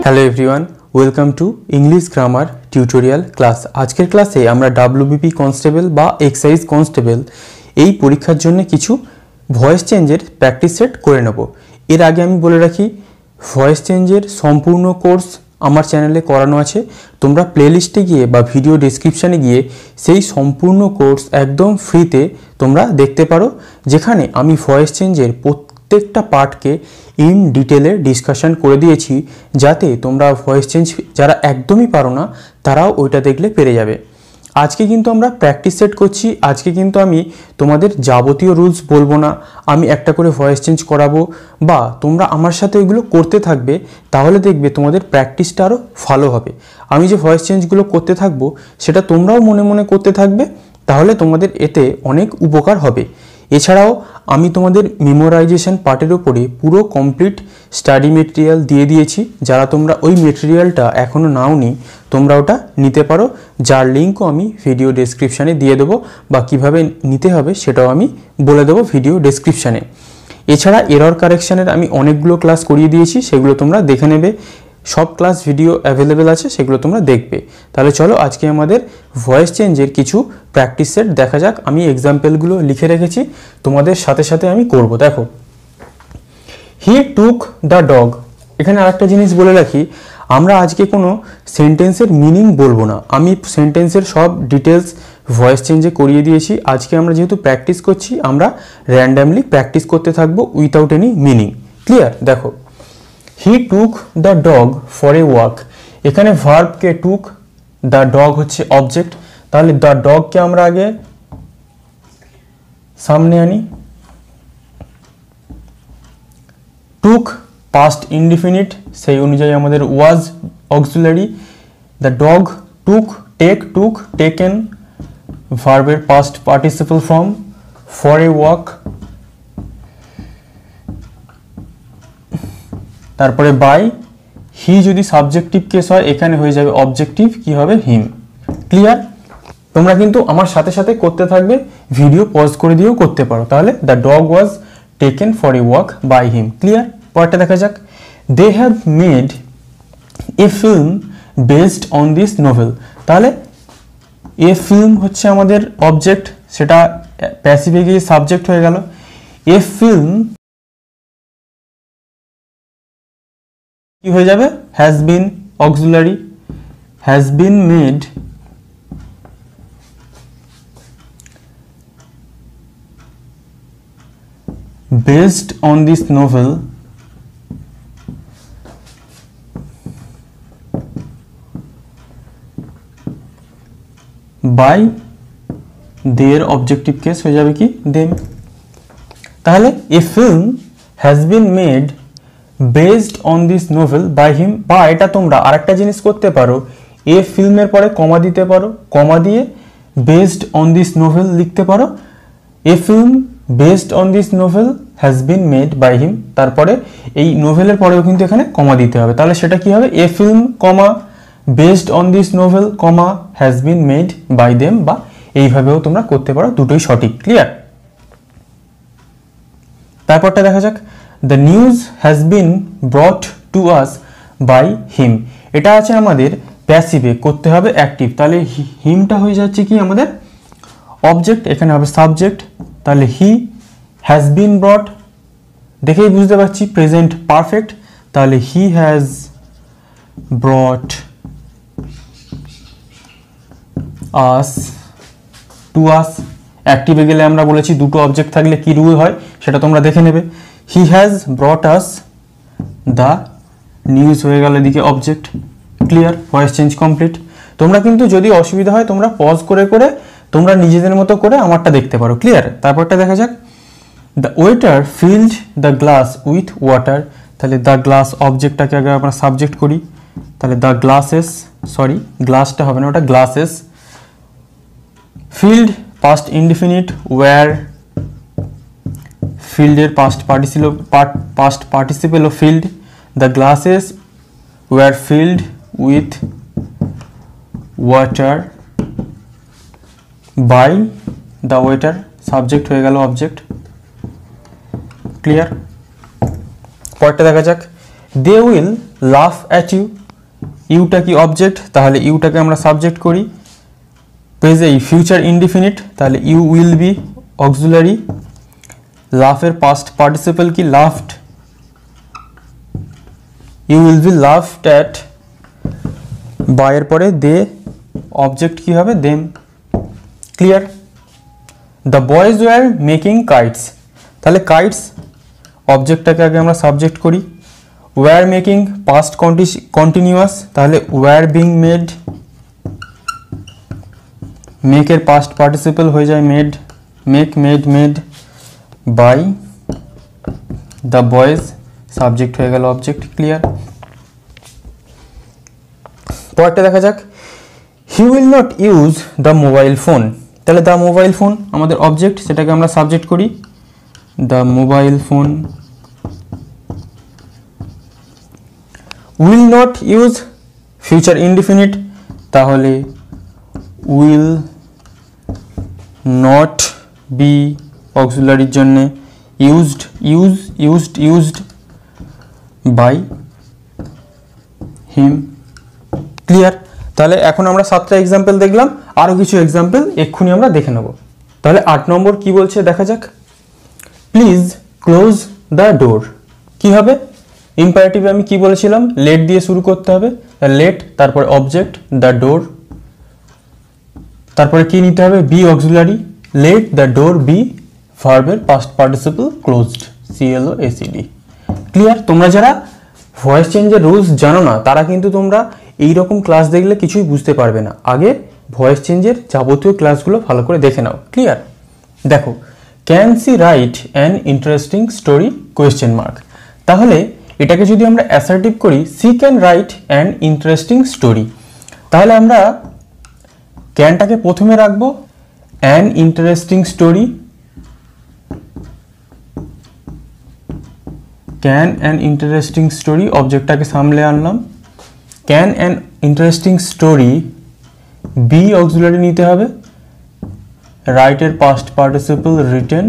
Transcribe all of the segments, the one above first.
Hello everyone, welcome to English grammar tutorial class. আজকের ক্লাসে আমরা ডাব্লিউবিপি কনস্টেবল বা এক্সাইজ কনস্টেবল এই পরীক্ষার জন্য কিছু ভয়েস চেঞ্জের প্র্যাকটিস সেট করে নেব। এর আগে আমি বলে রাখি, ভয়েস চেঞ্জের সম্পূর্ণ কোর্স আমার চ্যানেলে করানো আছে। তোমরা প্লেলিস্টে গিয়ে বা ভিডিও ডেসক্রিপশানে গিয়ে সেই সম্পূর্ণ কোর্স একদম ফ্রিতে তোমরা দেখতে পারো, যেখানে আমি ভয়েস চেঞ্জের প্রত্যেকটা পার্টকে ইন ডিটেলে ডিসকাশন করে দিয়েছি, যাতে তোমরা ভয়েস চেঞ্জ যারা একদমই পারো না তারাও ওইটা দেখলে পেরে যাবে। আজকে কিন্তু আমরা প্র্যাকটিস সেট করছি। আজকে কিন্তু আমি তোমাদের যাবতীয় রুলস বলবো না, আমি একটা করে ভয়েস চেঞ্জ করাবো, বা তোমরা আমার সাথে ওইগুলো করতে থাকবে, তাহলে দেখবে তোমাদের প্র্যাকটিসটা আরও ভালো হবে। আমি যে ভয়েস চেঞ্জগুলো করতে থাকবো সেটা তোমরাও মনে মনে করতে থাকবে, তাহলে তোমাদের এতে অনেক উপকার হবে। এছাড়াও আমি তোমাদের মেমোরাইজেশন পার্টের উপরে পুরো কমপ্লিট স্টাডি মেটেরিয়াল দিয়ে দিয়েছি। যারা তোমরা ওই মেটেরিয়ালটা এখনও নাওনি, তোমরা ওটা নিতে পারো, যার লিঙ্কও আমি ভিডিও ডেসক্রিপশানে দিয়ে দেবো, বা কীভাবে নিতে হবে সেটাও আমি বলে দেবো ভিডিও ডেসক্রিপশানে। এছাড়া এরর কারেকশানের আমি অনেকগুলো ক্লাস করিয়ে দিয়েছি, সেগুলো তোমরা দেখে নেবে। সব ক্লাস ভিডিও অ্যাভেলেবেল আছে, সেগুলো তোমরা দেখবে। তাহলে চলো আজকে আমাদের ভয়েস চেঞ্জের কিছু প্র্যাকটিস সেট দেখা যাক। আমি এক্সাম্পলগুলো লিখে রেখেছি, তোমাদের সাথে সাথে আমি করব। দেখো, হি টুক দ্য ডগ। এখানে আরেকটা জিনিস বলে রাখি, আমরা আজকে কোনো সেন্টেন্সের মিনিং বলবো না। আমি সেন্টেন্সের সব ডিটেলস ভয়েস চেঞ্জে করিয়ে দিয়েছি। আজকে আমরা যেহেতু প্র্যাকটিস করছি, আমরা র্যান্ডামলি প্র্যাকটিস করতে থাকবো উইথাউট এনি মিনিং। ক্লিয়ার? দেখো, he took the dog for a walk. এখানে ভার্বকে টুক, দ্য ডগ হচ্ছে অবজেক্ট, তাহলে দ্য ডগকে আমরা আগে সামনে আনি। টুক পাস্ট ইনডিফিনিট, সেই অনুযায়ী আমাদের was auxiliary. The dog took, take took, taken ভার্বের past participle form. For a walk, তারপরে বাই। হি যদি সাবজেক্টিভ কেস হয়, এখানে হয়ে যাবে অবজেক্টিভ, কি হবে? হিম। ক্লিয়ার? তোমরা কিন্তু আমার সাথে সাথে করতে থাকবে, ভিডিও পজ করে দিয়েও করতে পারো। তাহলে the dog was taken for a walk by him. Clear? পরেরটা দেখা যাক, they have made a film based on this novel. তাহলে এ ফিল্ম হচ্ছে আমাদের অবজেক্ট, সেটা প্যাসিভে গিয়ে সাবজেক্ট হয়ে গেল। এ ফিল্ম কি হয়ে যাবে? Has been auxiliary. Has been made based on this novel by their objective case হয়ে যাবে কি? them। তাহলে a film has been made based on this novel by him, বা এটা তোমরা আরেকটা জিনিস করতে পারো, এ ফিল্মের পরে কমা দিতে পারো, কমা দিয়ে based on this novel লিখতে পারো। A film based on this novel has been made by him, তারপরে এই নোভেলের পরেও কিন্তু এখানে কমা দিতে হবে। তাহলে সেটা কি হবে? A film comma based on this novel comma has been made by them, বা এইভাবেও তোমরা করতে পারো, দুটোই সঠিক। ক্লিয়ার? তারপরটা দেখা যাক, the news has been brought to us by him. এটা আছে আমাদের প্যাসিভে, করতে হবে অ্যাক্টিভ। তাহলে হিমটা হয়ে যাচ্ছে কি আমাদের অবজেক্ট, এখানে হবে সাবজেক্ট। তাহলে হি হ্যাজ বিন ব্রট, দেখেই বুঝতে পারছি প্রেজেন্ট পারফেক্ট। তাহলে he has brought us to us. অ্যাক্টিভে গেলে আমরা বলেছি দুটো অবজেক্ট থাকলে কি রুল হয় সেটা তোমরা দেখে নেবে। He has brought us the news হয়ে গেল এদিকে object. Clear? Voice change complete. তোমরা কিন্তু যদি অসুবিধা হয় তোমরা পজ করে করে তোমরা নিজেদের মতো করে আমারটা দেখতে পারো। ক্লিয়ার? তারপরটা দেখা যাক, the waiter field the glass with water. তাহলে দ্য গ্লাস অবজেক্টটাকে আগে আমরা সাবজেক্ট করি, তাহলে দ্য গ্লাসেস, সরি গ্লাসটা হবে না, ওটা glasses. Filled past indefinite, were ফিল্ডের past participle of filled. The glasses were filled with water by the waiter, subject হয়ে গেল অবজেক্ট। ক্লিয়ার? পরেরটা দেখা যাক, they will laugh at you, ইউটা কি অবজেক্ট, তাহলে ইউটাকে আমরা সাবজেক্ট করি। পেজে ফিউচার ইনডিফিনিট, তাহলে ইউ উইল বি অক্সিলারি। লাফের পাস্ট পার্টিসিপল কি laughed, you will be laughed at. বাইয়ের পরে দে অবজেক্ট কি হবে them. Clear. The boys were making kites, তাহলে কাইটস অবজেক্টটাকে আগে আমরা সাবজেক্ট করি। ওয়ার মেকিং পাস্ট কন্টিনিউয়াস, তাহলে ওয়ার বিং মেড, মেকের পাস্ট পার্টিসিপল হয়ে যায় made, make made made. By the boys subject হয়ে গেল অবজেক্ট। ক্লিয়ার। পরেরটা দেখা যাক। He will not use the mobile phone, তাহলে দ্য মোবাইল ফোন আমাদের অবজেক্ট, সেটাকে আমরা সাবজেক্ট করি। The mobile phone. Will not use future indefinite, তাহলে উইল নট বি অক্সিলারির জন্যে used, used by him. Clear. তাহলে এখন আমরা 7টা এক্সাম্পল দেখলাম, আরও কিছু এক্সাম্পল এক্ষুনি আমরা দেখে নেব। তাহলে 8 নম্বর কি বলছে দেখা যাক। প্লিজ ক্লোজ দ্য ডোর, কি হবে ইম্পারেটিভে আমি কি বলেছিলাম, লেট দিয়ে শুরু করতে হবে। লেট, তারপরে অবজেক্ট দ্য ডোর, তারপরে কি নিতে হবে be auxiliary. Let the door be ভার্বের past participle closed, CLOACD। Clear. তোমরা যারা ভয়েস চেঞ্জের রুলস জানো না তারা কিন্তু তোমরা এইরকম ক্লাস দেখলে কিছুই বুঝতে পারবে না। আগে ভয়েস চেঞ্জের যাবতীয় ক্লাসগুলো ভালো করে দেখে নাও। ক্লিয়ার। দেখো, can she write an interesting story question mark, তাহলে এটাকে যদি আমরা অ্যাসার্টিভ করি she can write an interesting story, তাহলে আমরা ক্যানটাকে প্রথমে রাখবো, an interesting story, can an interesting story অবজেক্টটাকে সামলে আনলাম। Can an interesting story be auxiliary নিতে হবে, রাইটের past participle written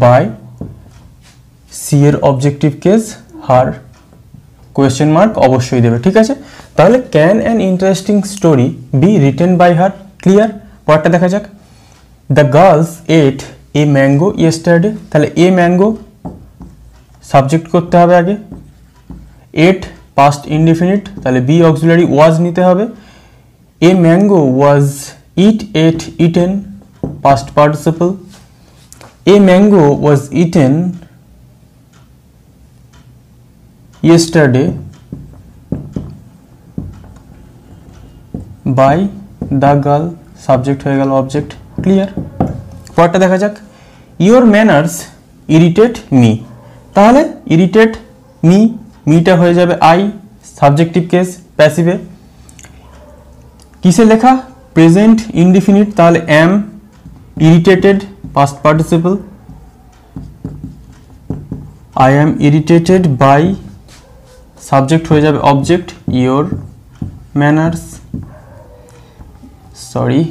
by, she এর objective case her, question mark অবশ্যই দেবে। ঠিক আছে, তাহলে can an interesting story be written by her. Clear. পরেরটা দেখা যাক। The girls ate a mango yesterday, তাহলে এ ম্যাঙ্গো সাবজেক্ট করতে হবে আগে। এট পাস্ট ইনডিফিনিট, তাহলে বি অক্সিলারি ওয়াজ নিতে হবে। A mango was eat ate eaten past participle. A mango was eaten yesterday by the girl, subject হয়ে গেল object. Clear. পরেরটা দেখা যাক। ইয়োর ম্যানার্স ইরিটেট মি, তাহলে ইরিটেট মি, মিটা হয়ে যাবে আই, সাবজেক্টিভ কেস প্যাসিভে। কিসে লেখা প্রেজেন্ট ইনডিফিনিট, তাহলে am irritated past participle. I am irritated by, subject হয়ে যাবে object your manners, sorry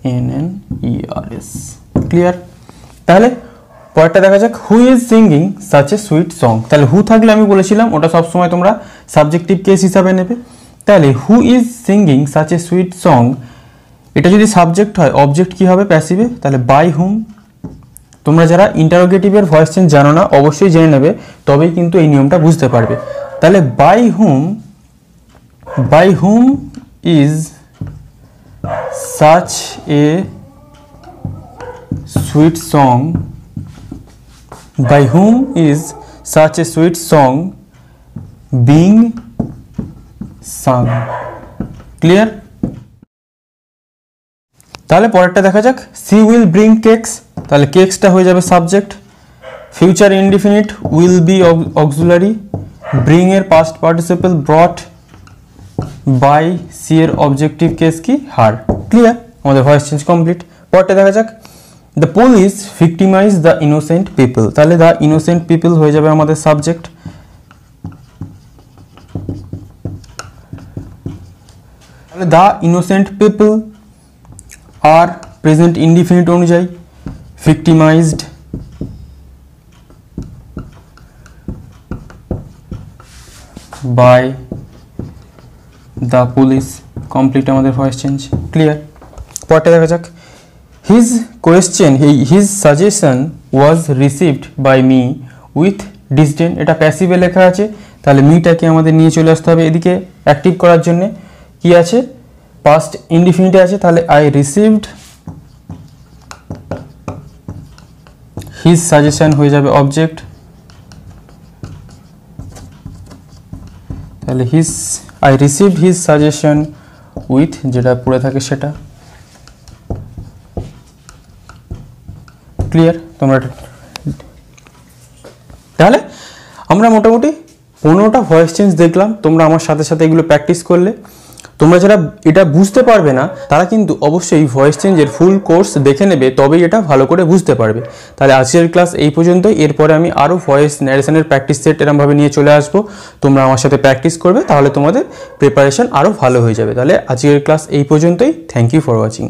MANNERS। Clear. তাহলে পরেরটা দেখা যাক। Who is singing such a sweet song, তাহলে হু থাকলে আমি বলেছিলাম ওটা সবসময় তোমরা সাবজেক্টিভ কেস হিসাবে নেবে। তাহলে হু is singing such a sweet song, এটা যদি সাবজেক্ট হয় অবজেক্ট কি হবে প্যাসিভে, তাহলে বাই হুম। তোমরা যারা ইন্টারোগেটিভের ভয়েস চেঞ্জ জানো না অবশ্যই জেনে নেবে, তবেই কিন্তু এই নিয়মটা বুঝতে পারবে। তাহলে by whom is such a sweet song, by whom is such a sweet song being sung. Clear. তাহলে পরেরটা দেখা যাক। সি উইল ব্রিং কেকস, তাহলে কেকসটা হয়ে যাবে subject. Future indefinite will be auxiliary, bring এর past participle brought by, she এর অবজেক্টিভ কেস কি হার। ক্লিয়ার। আমাদের ভয়েস চেঞ্জ কমপ্লিট। পরেরটা দেখা যাক। The police victimize the innocent people, তাহলে দ্য ইনোসেন্ট পিপল হয়ে যাবে আমাদের সাবজেক্ট। তাহলে the innocent people are present indefinite অনুযায়ী বাই দ্য পুলিশ, কমপ্লিট আমাদের ভয়েস চেঞ্জ। ক্লিয়ার? পরটা দেখা যাক। His question his suggestion was received by me with ডিসডেন, এটা প্যাসিভে লেখা আছে, তাহলে মিটাকে আমাদের নিয়ে চলে আসতে হবে এদিকে অ্যাক্টিভ করার জন্যে। কি আছে? পাস্ট ইনডিফিনিটে আছে, তাহলে আই রিসিভড হিজ সাজেশন হয়ে যাবে অবজেক্ট, তাহলে I received his suggestion with, যেটা পড়ে থাকে সেটা। ক্লিয়ার? তোমরা তাহলে আমরা মোটামুটি 15টা ভয়েস চেঞ্জ দেখলাম, তোমরা আমার সাথে সাথে এগুলো প্র্যাকটিস করলে। তোমরা যারা এটা বুঝতে পারবে না তারা কিন্তু অবশ্যই ভয়েস চেঞ্জের ফুল কোর্স দেখে নেবে, তবেই এটা ভালো করে বুঝতে পারবে। তাহলে আজকের ক্লাস এই পর্যন্তই, এরপরে আমি আরও ভয়েস ন্যারেশনের প্র্যাকটিস সেট এরমভাবে নিয়ে চলে আসবো, তোমরা আমার সাথে প্র্যাকটিস করবে, তাহলে তোমাদের প্রিপারেশন আরও ভালো হয়ে যাবে। তাহলে আজকের ক্লাস এই পর্যন্তই। Thank you for watching.